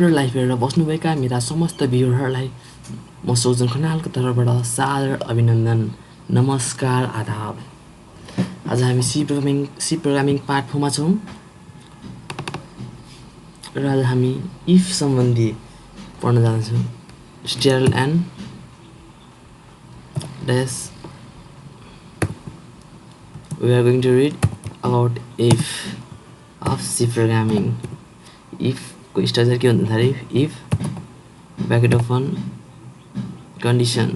हाम्रो लाइभ हेरेर बस्नुभएका मेरा समस्त भ्युअरहरूलाई म सोजन खनालको तर्फबाट सादर अभिनन्दन नमस्कार आदाब। आज हामी सी प्रोग्रामिङ पार्ट 4 मा छौँ र आज हामी इफ सम्बन्धी पढ्न जान्छौँ। Sterile and dash we are going to read about if of C programming. If को स्ट्रक्चर के हुन्छ भने if bracket open condition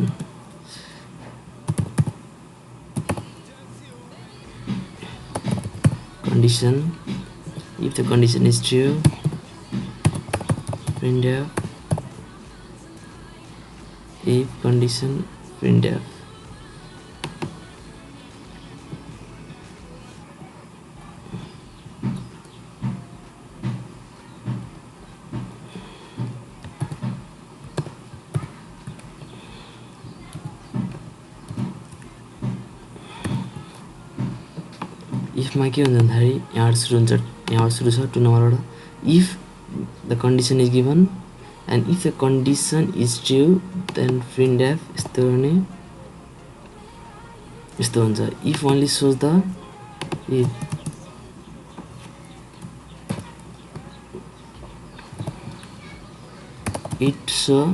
if the condition is true printf if condition printf if मा के हुन्छ भन्दाखेरि यहाँ सुरु हुन्छ, यहाँ सुरु छ 2 नम्बरबाट if the condition is given and if the condition is true then printf यस्तो गर्ने यस्तो हुन्छ if only shows the if it show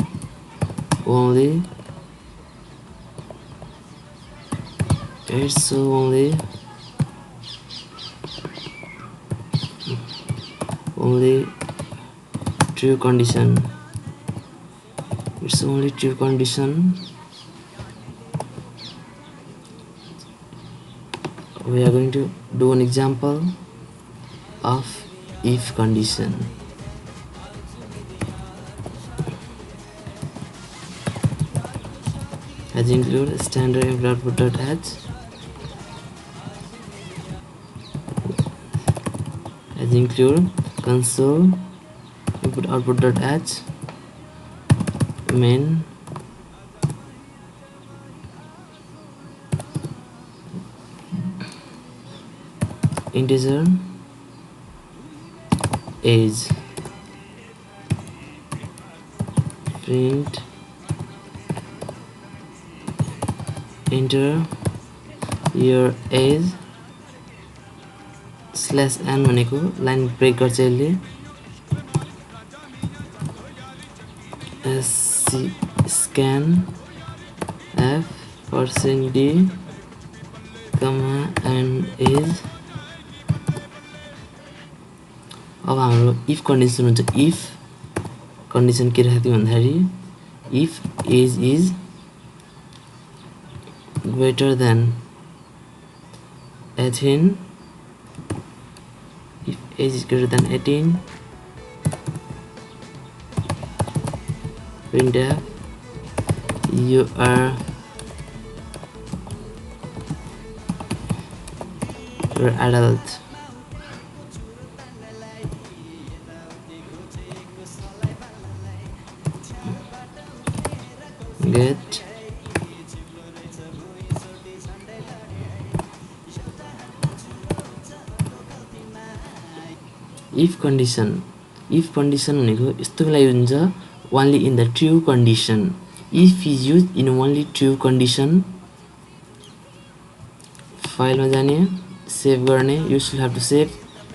only true condition. It's only true condition. We are going to do an example of if condition. As include standard input.output.h as include console input output.h main integer age print enter your age /n भनेको line brake गर्छ यसले scan f %d and age। अब हाम्रो if condition हुन्छ if condition के राख्दियो भन्दाखेरि if age is greater than 18 if age is greater than 18 printf you are adult. Get if condition भनेको यस्तोको लागि हुन्छ only in the true condition. If is used in only true condition file मा जाने save गर्ने you should have to save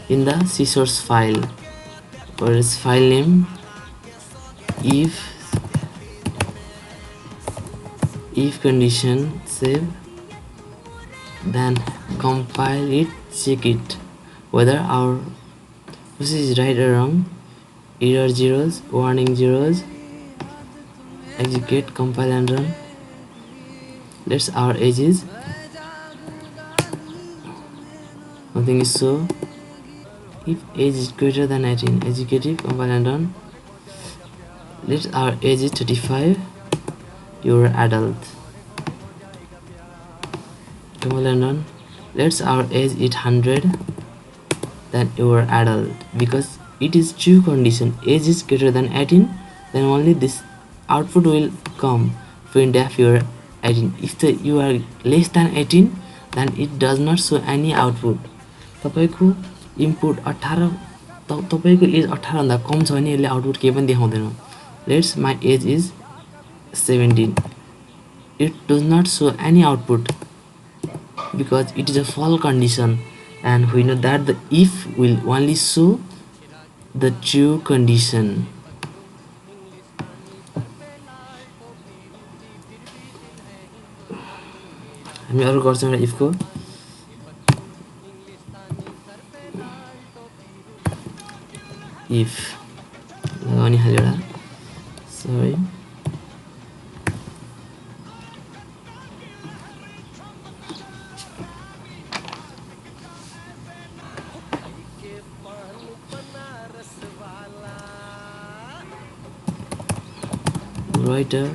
in the C source file or its file name if condition save then compile it, check it whether our process is right or wrong, error zeros, warning zeros, execute, compile and run. Let's our age is nothing is so. If age is greater than 18, execute, compile and run. Let's our age is 35, you're adult. Compile and run. Let's our age is 100, then you are adult. Because it is true condition, age is greater than 18, then only this output will come printf you are 18. If you are less than 18 then it does not show any output. तपाईको input 18 तपाईँको as 18 भन्दा कम छ भने यसले output केही पनि देखाउँदैन. Let's my age is 17. It does not show any output because it is a false condition, and we know that the if will only show the true condition. हामी अरु गर्छौं एउटा if को. if लगाउने खाली एउटा sorry writer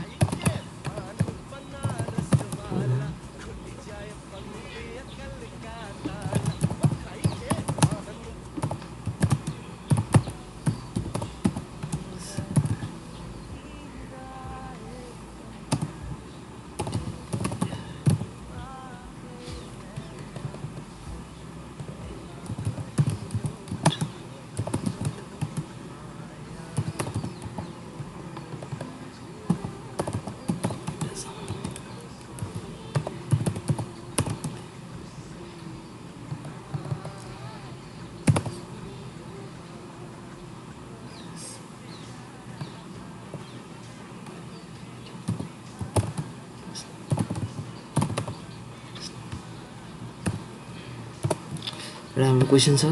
हाम्रो question छ.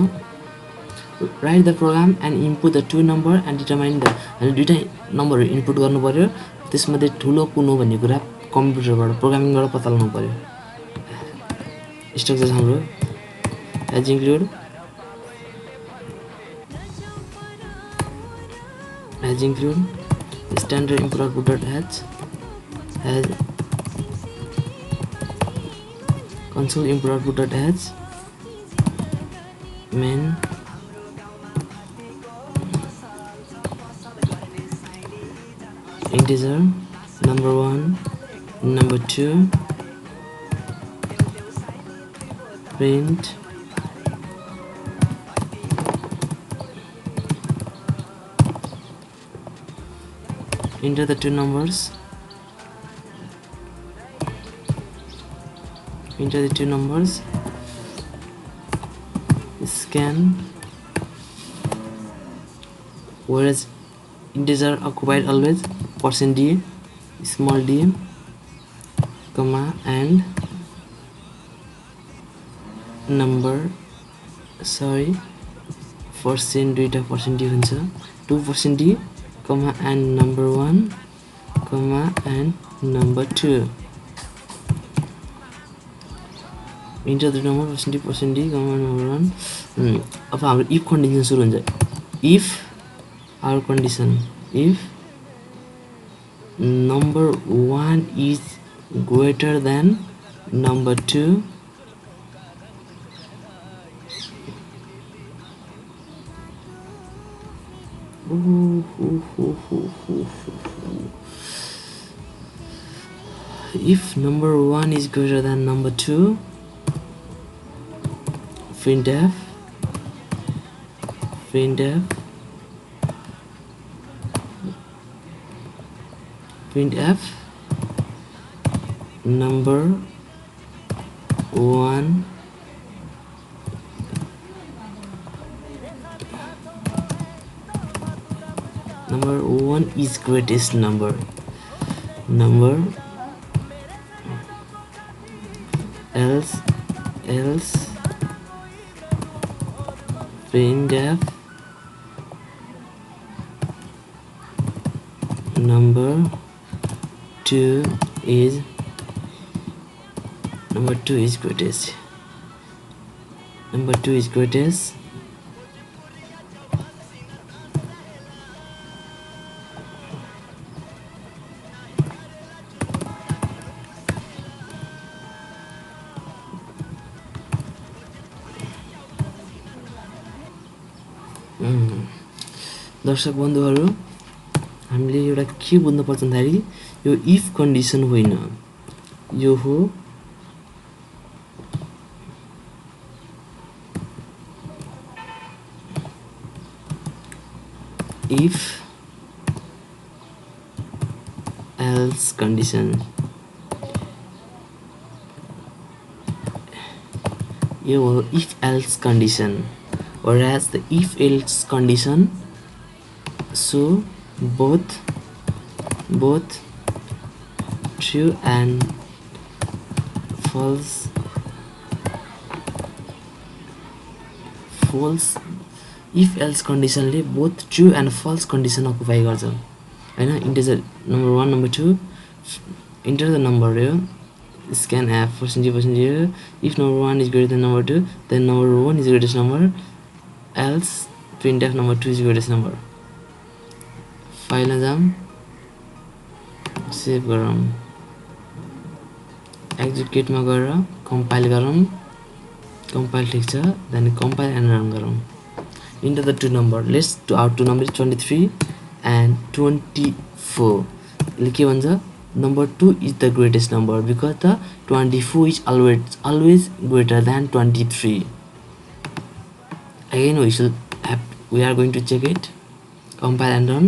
Write the program and input the two number and determine the. हामी दुईटा नम्बरहरु इनपुट गर्नु पर्यो. त्यसमध्ये ठुलो कुन हो भन्ने कुरा कम्प्युटरबाट प्रोग्रामिङबाट पत्ता लगाउनु पर्यो. स्ट्रक्चर हाम्रो as include standard input output.h has console input output.h main integer number 1 number 2 print enter the two numbers, enter the two numbers, scan, whereas integer occupied always %d small d comma and number sorry % दुईटा %d हुन्छ 2% d comma and number 1 comma and number 2 enter the number %d comma number 1. अब हाम्रो if condition सुरु हुन्छ. if our condition if number 1 is greater than number 2 if number 1 is greater than number 2 printf number 1 is greatest number else printf number 2 is greatest. Number 2 is greatest. दर्शक बन्धुहरु हामीले एउटा के बुझ्नु पर्छ भन्दाखेरि यो इफ कन्डिसन होइन, यो हो if else condition. Your if else condition, whereas the if else condition, so both true and false if else conditionले both true and false condition occupy गर्छ हैन integer number 1 number 2 enter the number here scan app percentage here if number 1 is greater than number 2 then number 1 is greatest number else printf number 2 is greatest number file मा जाम save गरौँ execute मा गएर compile गरौँ compile ठीक छ then compile and run गरौँ enter the two number let's to our two number is 23 and 24 ले के भन्छ number 2 is the greatest number because the 24 is always greater than 23 again we are going to check it compile and run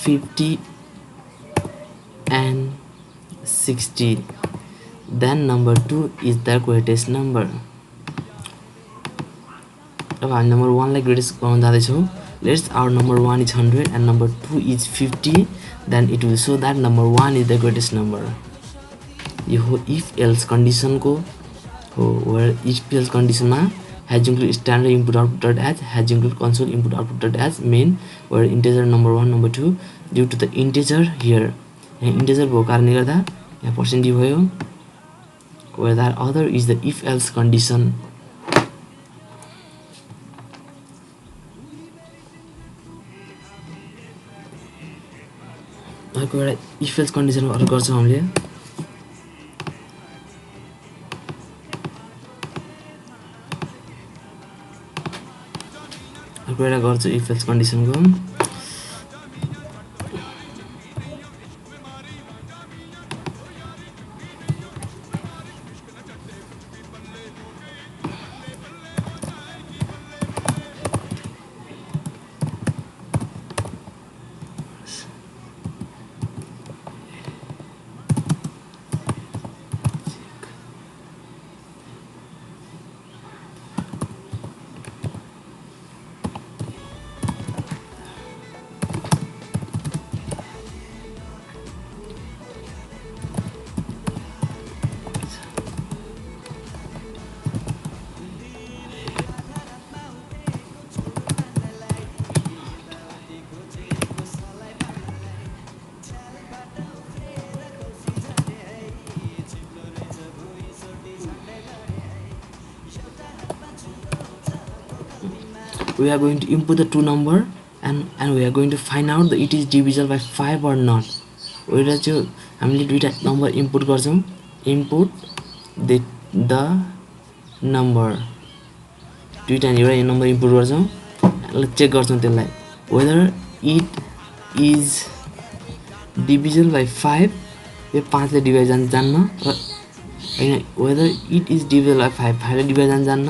50 and 60 then number 2 is the greatest number अब हामी number 1 लाई greatest बनाउन जाँदै छौं let's our number 1 is 100 and number 2 is 50 then it will show that number 1 is the greatest number यो हो if else condition को हो where if else condition मा has include standard input output as has include console input output as main where integer number 1 number 2 due to the integer here यहाँ integer भएको कारणले गर्दा यहाँ percentage भयो where that other is the if else condition अर्को एउटा if else condition अर्को गर्छौं हामीले अर्को एउटा गर्छु if else condition को we are going to input the two number and we are going to find out that it is divisible by 5 or not where चाहिँ हामीले दुईटा नम्बर इनपुट गर्छौं input the number दुईटा एउटा number input गर्छौं ल check गर्छौं त्यसलाई whether it is divisible by 5 यो 5 ले डिभाइड जान्न र हैन whether it is divisible by 5 ले डिभाइड जान्न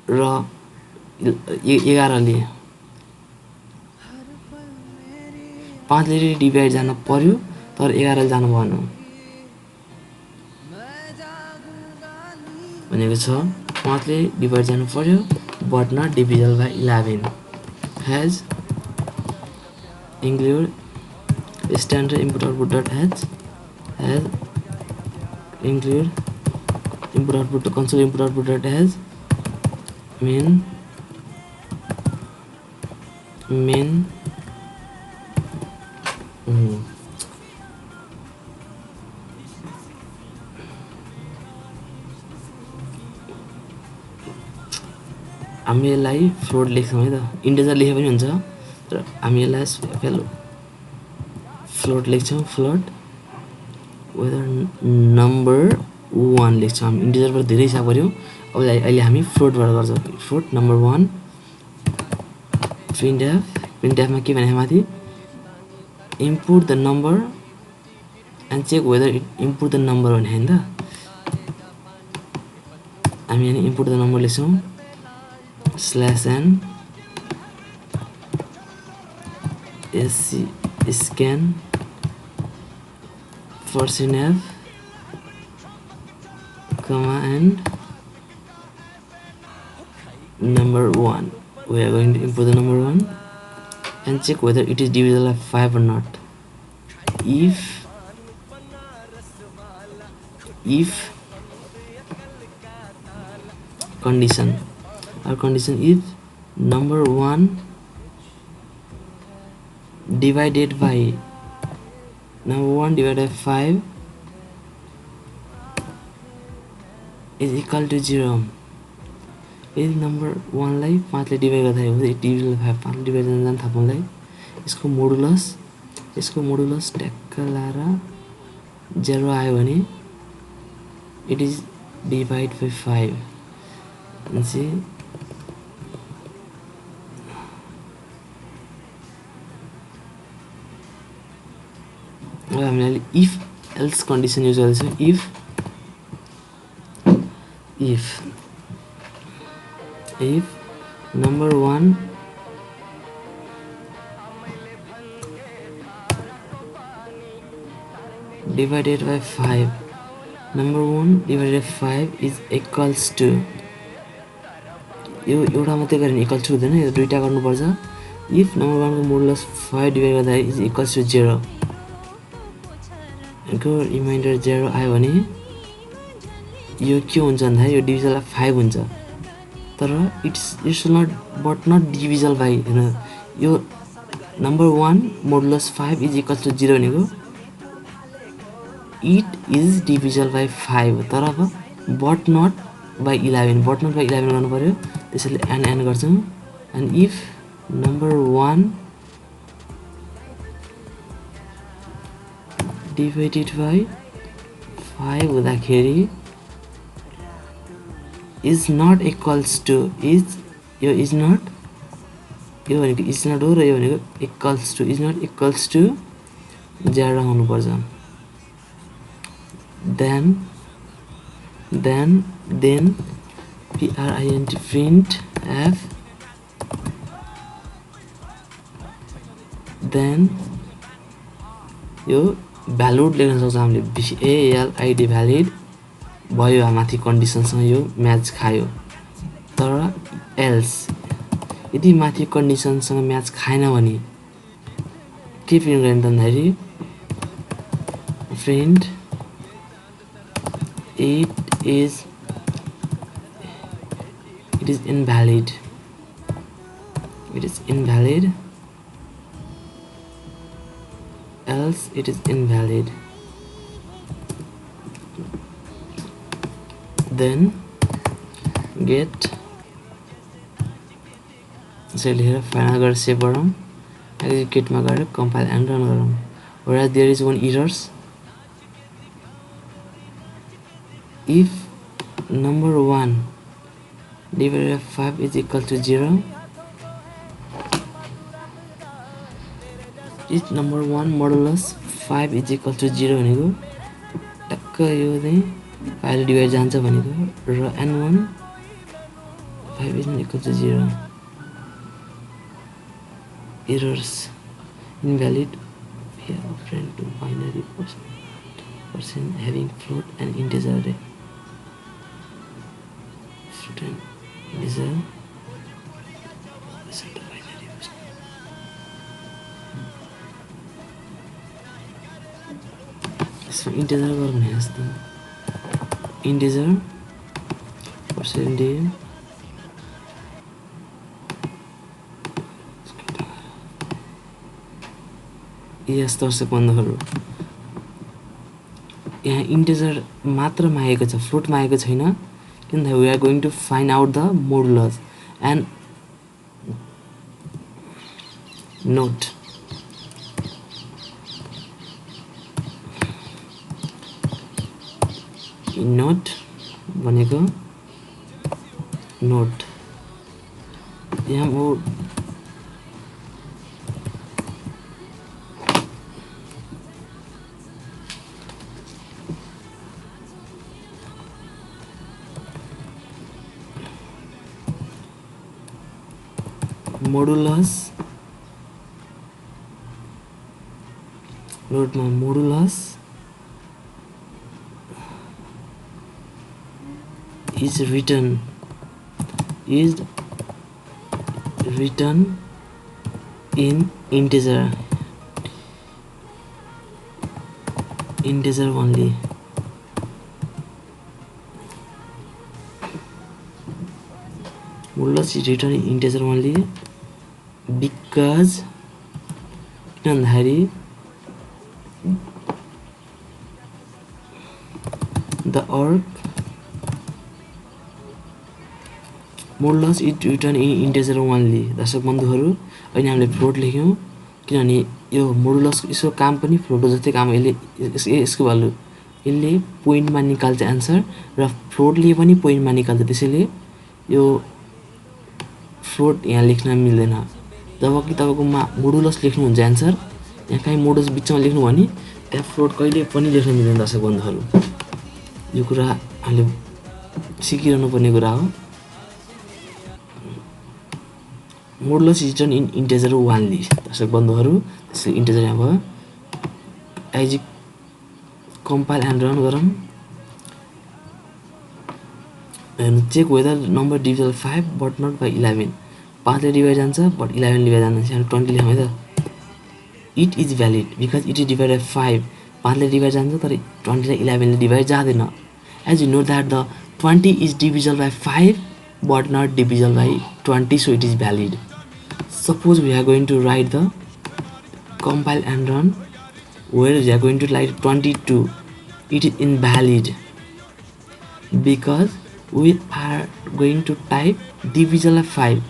र 11 ले 5 ले डिभाइड जान पर्यो तर 11 ले जानु भएन भनेको छ 5 ले डिभाइड जानु पर्यो but not divisible by 11 has include standard input output dot has include input output to console input output dot has main हामी यसलाई फ्लोट लेख्छौं है त इन्टिजर लेखे पनि हुन्छ तर हामी यसलाई फ्लोट लेख्छौं फ्लोट whether number 1 लेख्छौं हामी इन्टिजर बाट धेरै हिसाब गर्यौं अब अहिले हामी फ्लोट बाट गर्छौं फ्लोट number 1 printf मा के भने माथि input the number and check whether it input the number भने हैन त हामी यहाँ input the number लेख्छौं /n SC scan for CNAV, comma, and number 1. We are going to input the number 1 and check whether it is divisible by 5 or not. If condition, our condition is number 1 divided by 5 is equal to 0. यदि number 1 लाई 5 ले divide गर्दाखेरि हुन्छ division 5 5 ले divide गर्न थाप्नुलाई यसको modulus ट्याक्क लाएर 0 आयो भने इट इज डिवाइड बाइ 5 भनेपछि अब हामीले इफ एल्स कन्डिसन युज गर्दैछौँ if number 1 divided by 5 number 1 divided by 5 is equals to यो एउटा मात्रै गर्ने इक्वल टु हुँदैन यो दुईटा गर्नुपर्छ if number 1 को मोडुलस 5 डिवाइड गर्दा इज इक्वल्स टु 0 को रिमाइन्डर 0 आयो भने यो के हुन्छ भन्दाखेरि यो डिभिजल बाइ 5 हुन्छ तर इट्स नट डिभिजल बाइ हैन यो number 1 modulus 5 is equals to 0 भनेको इट इज डिभिजल बाइ 5 तर अब बट नट बाइ 11 गर्नु पर्यो त्यसैले एन गर्छौं and if number 1 divided by 5 हुँदाखेरि is not equals to यो is not यो भनेको is not हो र यो भनेको equals to is not equals to 0 हुनु पर्छ then print f then यो भ्यालिड लेख्न सक्छौं हामीले valid भ्यालिड भयो माथि कन्डिसनसँग यो म्याच खायो तर एल्स यदि माथि कन्डिसनसँग म्याच खाएन भने के प्रिन्ट गर्ने भन्दाखेरि print it is invalid else it is invalid then get यसरी लेखेर फाइनल गरेर सेभ गरौँ एक्जिक्युटमा गएर कम्पाइल एन्ड रन गरौँ whereas there is one errors if number 1 divided by 5 is equal to 0 if number 1 modulus 5 is equal to 0 भनेको टक्क यो चाहिँ 5 डिवाइड जान्छ भनेको र n1 5 is not equal to 0 errors invalid we have friend to binary person having float and integer array float and integer यसमा integer गर्ने जस्तो integer percentage यस्तो बन्दहरू यहाँ इन्टिजर मात्र मागेको छ फ्लोट मागेको छैन किनभने we are going to find out the modulus and note note भनेको नोट यहाँ हो modulus नोटमा modulus is written in integer only. Modulus is written in integer only because the arg modulus is written in integer only. दर्शक बन्धुहरु अहिले हामीले float लेख्यौं किनभने यो modulus यसको काम पनि फ्लोट जस्तै काम यसले यसको भ्यालु यसले पोइन्टमा निकाल्छ आन्सर र फ्लोटले पनि पोइन्टमा निकाल्छ त्यसैले यो फ्लोट यहाँ लेख्न मिल्दैन जबकि तपाईको मोडुलस लेख्नु हुन्छ आन्सर यहाँ कहीं मोडुलस बिचमा लेख्नु भने त्यहाँ फ्लोट कहिले पनि लेख्न मिल्दैन दर्शक बन्धुहरु यो कुरा हामीले सिकिरहनु पर्ने कुरा हो modulus is written in integer only दर्शक बन्धुहरु त्यसले इन्टिजर यहाँ भयो एज कम्पाइल एन्ड रन गरौँ and check whether number divisible 5 but not by 11 5 ले डिवाइड जान्छ but 11 ले डिवाइड जान्छ यहाँ 20 लेखौँ है त it is valid because it is divided by 5 5 ले डिवाइड जान्छ तर 20 ले 11 ले डिवाइड जाँदैन as you know that the 20 is divisible by 5 but not divisible by 20 so it is valid. Suppose we are going to write the compile and run where we are going to write 22 it is invalid because we are going to type divisible by 5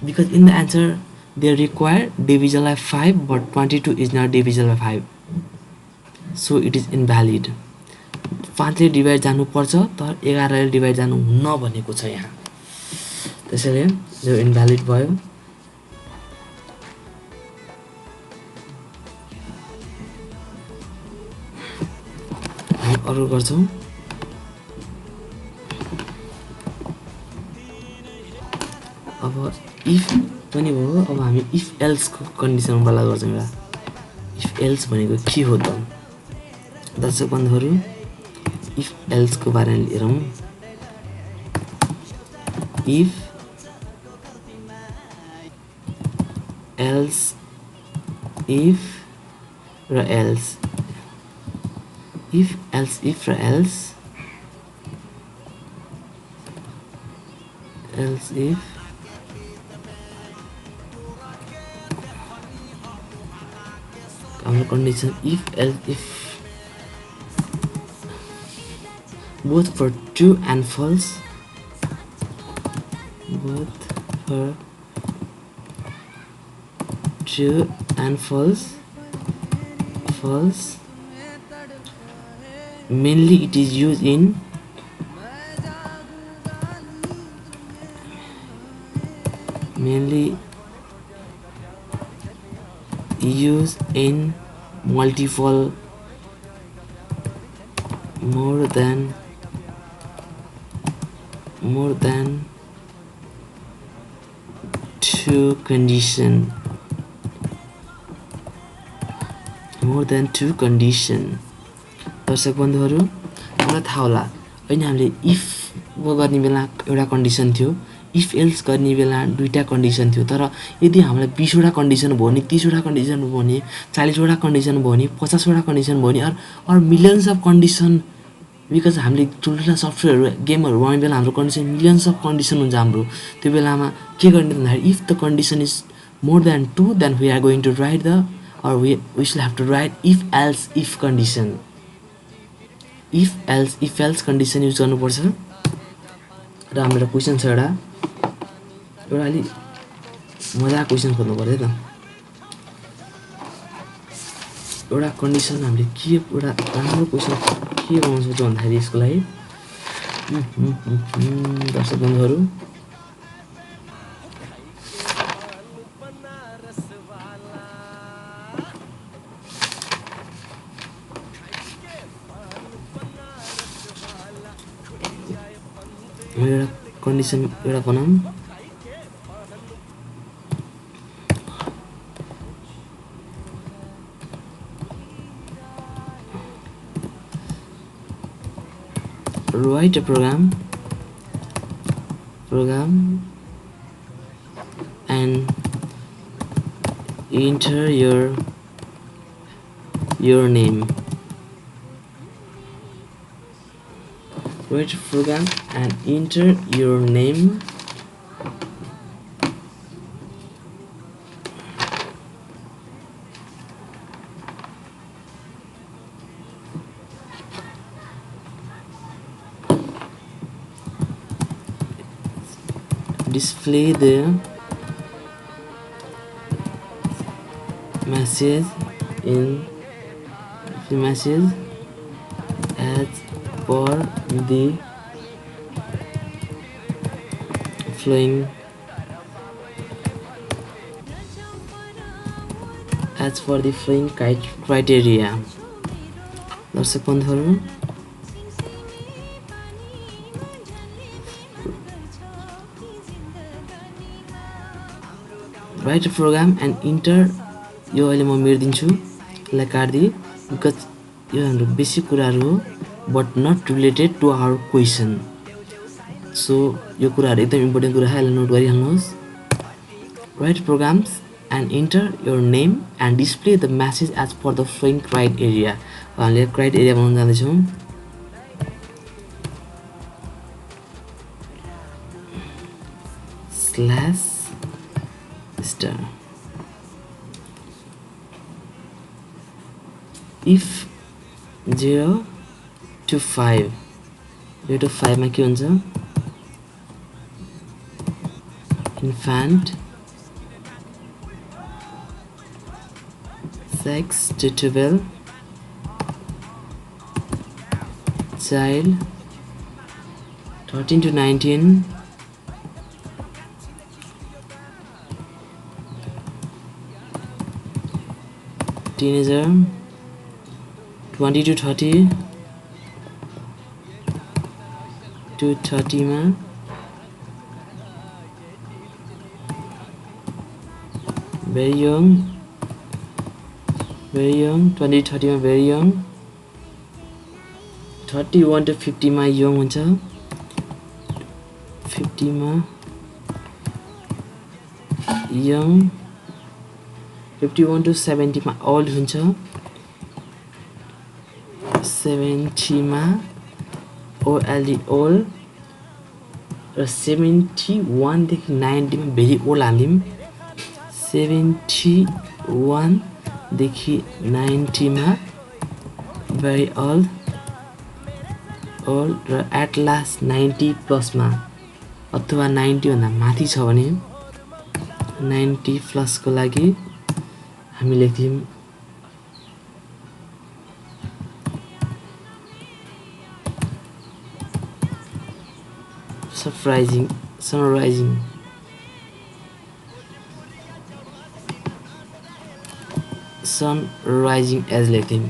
because in the answer they require divisible by 5 but 22 is not divisible by 5 so it is invalid 5 ले divide जानु पर्छ तर 11 ले divide जानु हुन्न भनेको छ यहाँ त्यसैले यो इन्भ्यालिड भयो हामी अरु गर्छौं अब इफ पनि भयो अब हामी इफ एल्स को कन्डिसन वाला गर्छौं एउटा इफ एल्स भनेको के हो त दर्शक बन्धुहरु इफ एल्स को बारेमा हेरौं if else if र else if else if र else else if our condition if else if both for true and false both for true and false mainly it is used in multiple more than two condition दर्शक बन्धुहरु मलाई थाहा होला अहिले हामीले if गर्ने बेला एउटा कन्डिसन थियो इफ एल्स गर्ने बेला दुईटा कन्डिसन थियो तर यदि हामीलाई 20 वटा कन्डिसन भयो नि 30 वटा कन्डिसन भयो नि 40 वटा कन्डिसन भयो नि 50 वटा कन्डिसन भयो नि और मिलियन्स अफ कन्डिसन बिकज हामीले ठुल्ठुला सफ्टवेयरहरु गेमहरु बनाउने बेला हाम्रो कन्डिसन मिलियन्स अफ कन्डिसन हुन्छ हाम्रो त्यो बेलामा के गर्ने भन्दाखेरि if the condition is more than 2 then we are going to write the or we shall have to write if else condition if else condition use गर्नु पर्छ र हाम्रो क्वेशन छ एउटा अलि मजा क्वेशन खोज्नु पर्छ त एउटा कन्डिसन हामीले के एउटा राम्रो क्वेशन के बनाउन सक्छौं भन्दाखेरि यसको लागि दर्शक बन्धुहरु एउटा कन्डिसन एउटा बनाऊं write a program and enter your name. Write a program and enter your name. Display the message in the message as per the following criteria. दर्शक बन्धुहरू, write a program and enter. यो अहिले म मेर्दिन्छु, यसलाई काट्दिए because यो हाम्रो basic कुराहरू हो but not related to our question. So यो कुराहरू एकदम इम्पोर्टेन्ट कुरा हो, यसलाई नोट गरिहाल्नुहोस्. Write programs and enter your name and display the message as per the following criteria. हामीले क्राइटेरिया बनाउन जाँदैछौँ. Slash star. if 0 to 5 0 to 5 मा के हुन्छ? infant 6 to 12 child 13 to 19 teenager 20 to 30 to 30 मा very young 20 to 30 मा very young 31 to 50 मा young हुन्छ 50 मा young 51 to 70 मा old हुन्छ 70 मा old र 71 देखि 90 मा भेरी ओल्ड हाल्दिम 71 देखि 90 मा भेरी ओल्ड र एट लास्ट 90 प्लस मा अथवा 90 भन्दा माथि छ भने 90 प्लस को लागि हामी लेख्दिम summarizing as लेख्दिम.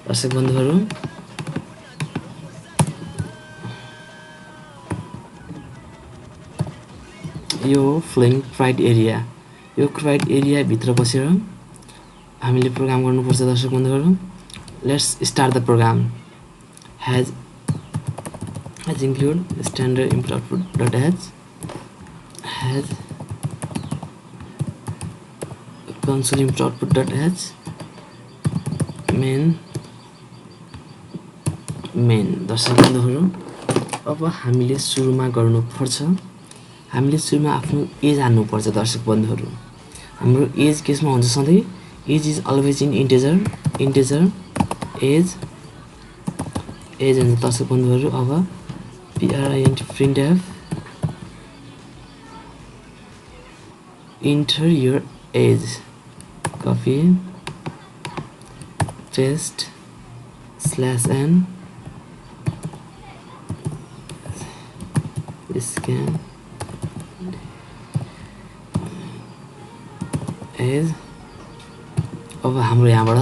दर्शक बन्धुहरू, यो फ्लोइङ क्राइटेरिया, यो क्राइटेरिया भित्र बसेर हामीले प्रोग्राम गर्नुपर्छ. दर्शक बन्धुहरू, let's start the program. has include standard input output.h has console input output.h main. दर्शक बन्धुहरू, अब हामीले सुरुमा गर्नुपर्छ, हामीले सुरुमा आफ्नो एज हाल्नुपर्छ. दर्शक बन्धुहरू, हाम्रो एज केसमा हुन्छ सधैँ age is always in integer age हुन्छ. दर्शक बन्धुहरू, अब printf enter your age, copy paste /n scan age. अब हाम्रो यहाँबाट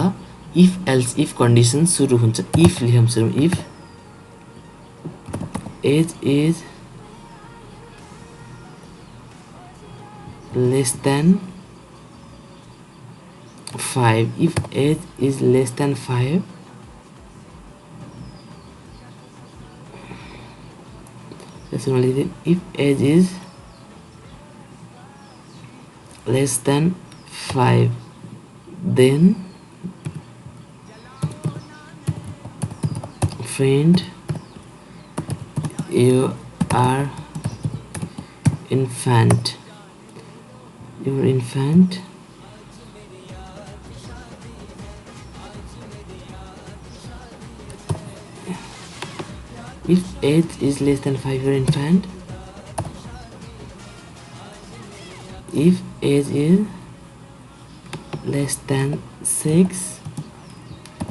if else if condition सुरु हुन्छ. if लेखौँ सुरु, if age is less than 5, if age is less than 5 That's only thing. If age is less than 5, then friend, you are infant. Your infant. If age is less than 5, your infant. If age is less than 6,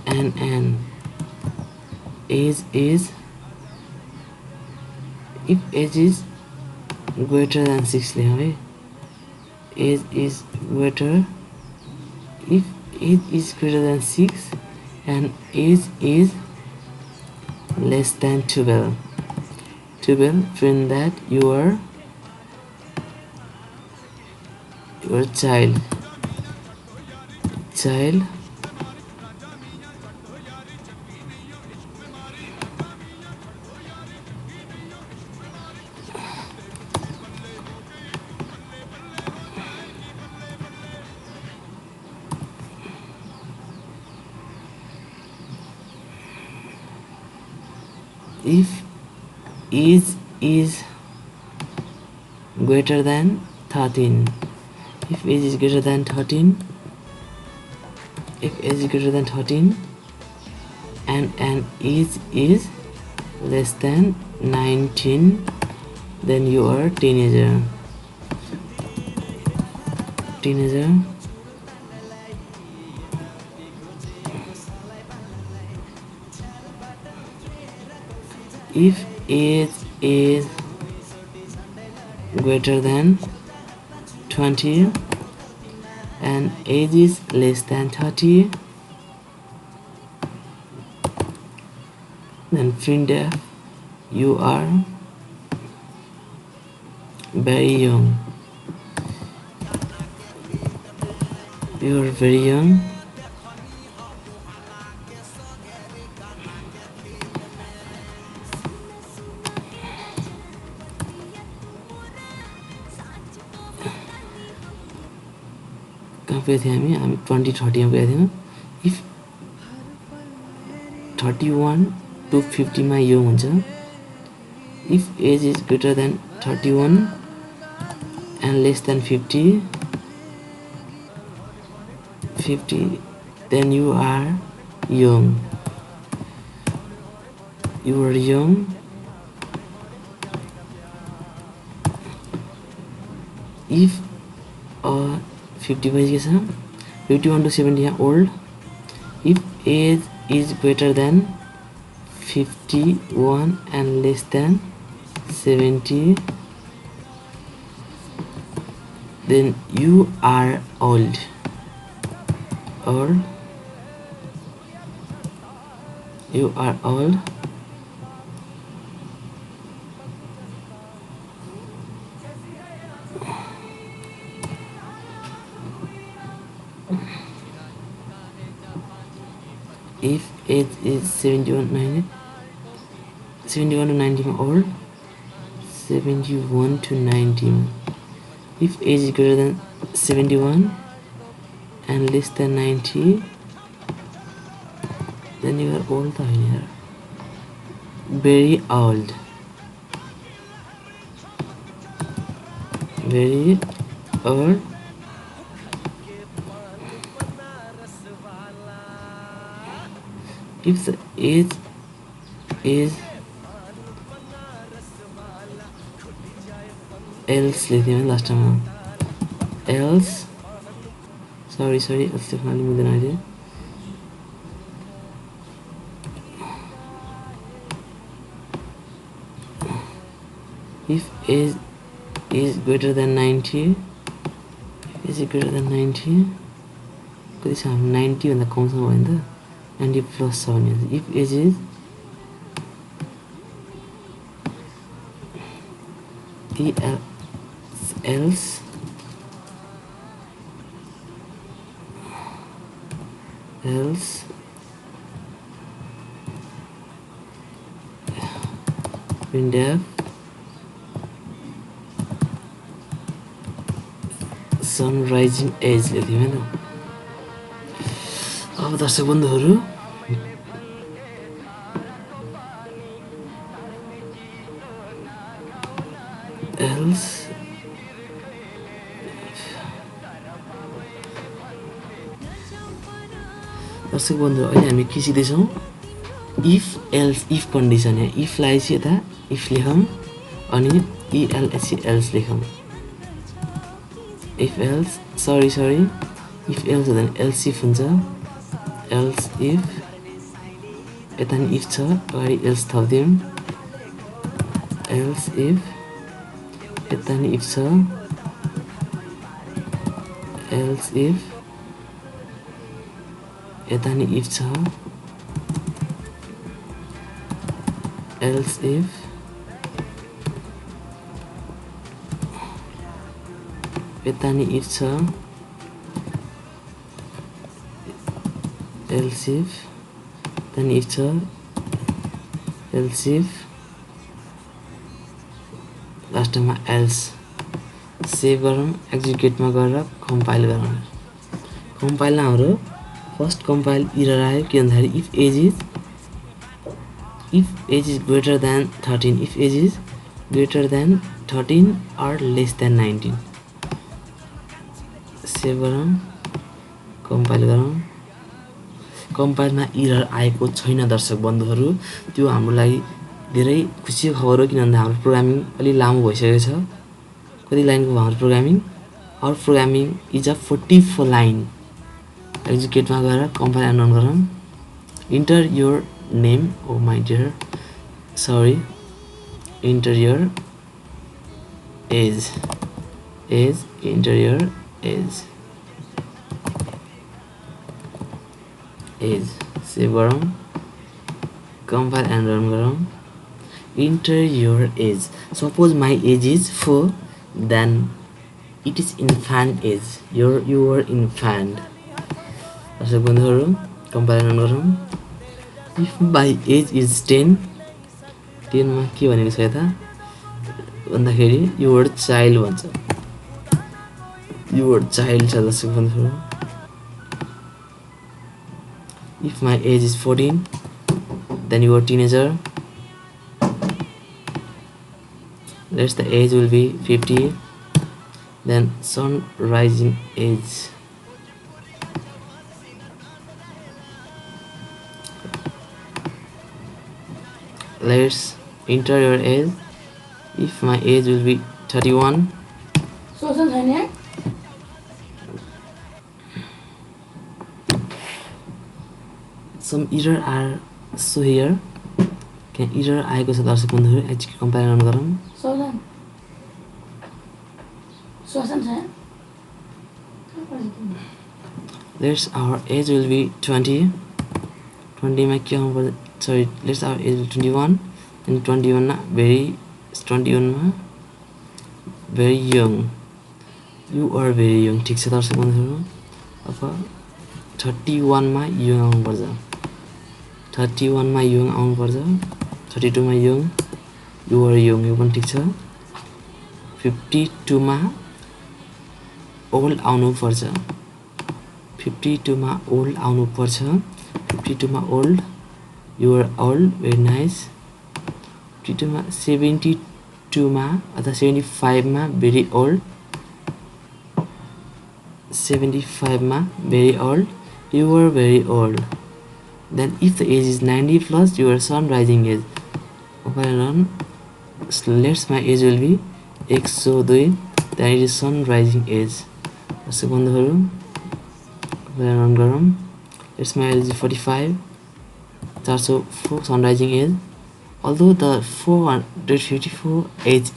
and age is, if age is greater than 6 le age is greater, if age is greater than 6 and age is less than 12, friend, that your child if age is greater than 13, if age is greater than 13, and age is less than 19, then you are teenager. If age is greater than 20 and age is less than 30, then friend, you are very young. You are very young. कहाँ pay थे हामी 20-30 मा गएको थियौँ. If 31 to 50 मा यो हुन्छ. If age is greater than 31 and less than 50, then you are young. You are young. If 50 भइसकेको छ, 51 to 70 old. If age is greater than 51 and less than 70, then you are old. You are old. If age is 71 to 90 old, 71 to 90. If age is greater than 71 and less than 90, then you are old here. Very old. Very old. If the age is else लेख्ने हो last टाइममा. else sorry else लेख्न अलि मिल्दैन अहिले. If age is greater than 90, कति छ 90 भन्दा कमसम्म भयो नि त. 90 plus 7. If age is else printf सनराइजिङ एज लेख्दिउँ है त। अब दर्शक बन्धुहरू एल्स दर्शक बन्धु अहिले हामी के सिक्दैछौँ इफ एल्स इफ कन्डिसन है इफलाई चाहिँ यता इफ लेखौँ अनि इएलएस एल्स लेखौँ if else sorry if else हुँदैन एल्स इफ हुन्छ एल्स इफ यता नि इफ छ अगाडि एल्स थपिदिउँ एल्स इफ यता नि इफ छ एल्स इफ यता नि इफ छ एल्स इफ यता नि इफ छ एल्स इफ यता नि इफ छ एल्स इफ लास्टमा एल्स सेभ गरौँ एक्जिक्युटमा गएर कम्पाइल गरौँ कम्पाइलमा हाम्रो फर्स्ट कम्पाइल इरर आयो के भन्दाखेरि if age is greater than 13 if age is greater than 13 or less than 19 save गरौँ कम्पाइल गरौँ कम्पाइलमा इरर आएको छैन दर्शक बन्धुहरू त्यो हाम्रो लागि धेरै खुसीको खबर हो किन भन्दा हाम्रो प्रोग्रामिङ अलि लामो भइसकेको छ कति लाइनको हाम्रो programming our programming is a 44 line एक्जिक्युटमा गएर कम्पाइल एन्ड रन गरौँ enter your name oh my dear sorry enter your age enter your age save गरौँ कम्पाइल एन्ड रन गरौँ enter your age suppose my age is 4 then it is infant age your infant दर्शक बन्धुहरू compile run गरौँ if my age is 10 मा के भनेको छ यता भन्दाखेरि युवर चाइल्ड भन्छ युवर चाइल्ड छ दर्शक बन्धुहरू if my age is 14 then your teenager let's the age will be 50 then sun rising age let's enter your age if my age will be 31 some error are so here can error आएको छ दर्शक बन्धुहरू execute compile run गरौँ let's our age will be 20 मा के आउनु पर्छ sorry let's our age will 21 and 21 मा very young you are very young ठीक छ दर्शक बन्धुहरू अब 31 मा young आउनु पर्छ 31 मा young आउनु पर्छ 32 मा young you are young यो पनि ठीक छ 52 मा old आउनु पर्छ 52 मा old आउनु पर्छ 52 मा old you are old very nice 52 मा 72 मा अथवा 75 मा very old 75 मा very old you are very old then if the age is 90 plus your sun rising age let's my age will be 102 then it is sun rising age दर्शक बन्धुहरू run गरौँ let's my age is 45 404 sun rising age although the 454 age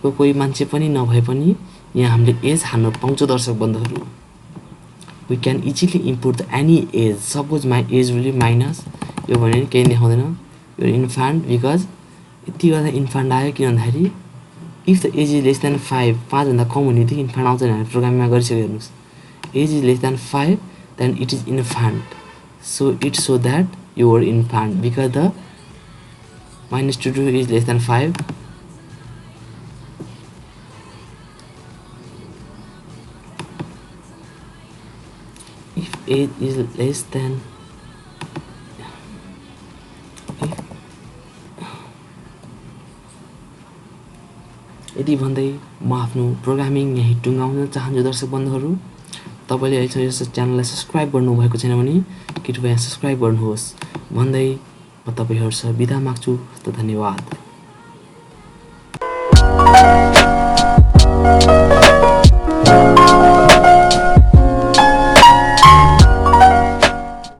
को कोही मान्छे पनि नभए पनि यहाँ हामीले एज हान्न पाउँछ दर्शक बन्धुहरू we can easily input any age suppose my age will be minus यो भने केही देखाउँदैन यो infant because यति गर्दा infant आयो किन भन्दाखेरि if the age is less than 5 भन्दा कम हुने बित्तिकै infant आउँछ भनेर प्रोग्राममा गरिसक्यो हेर्नुस् age is less than 5 then it is infant so it show that you are infant because the -22 is less than 5 age is less than यति भन्दै म आफ्नो प्रोग्रामिङ यही टुङ्गाउन चाहन्छु दर्शक बन्धुहरू। तपाईले अहिलेसम्म यस च्यानललाई सब्स्क्राइब गर्नुभएको छैन भने कृपया सब्स्क्राइब गर्नुहोस् भन्दै म तपाईहरुसँग बिदा माग्छु। धन्यवाद।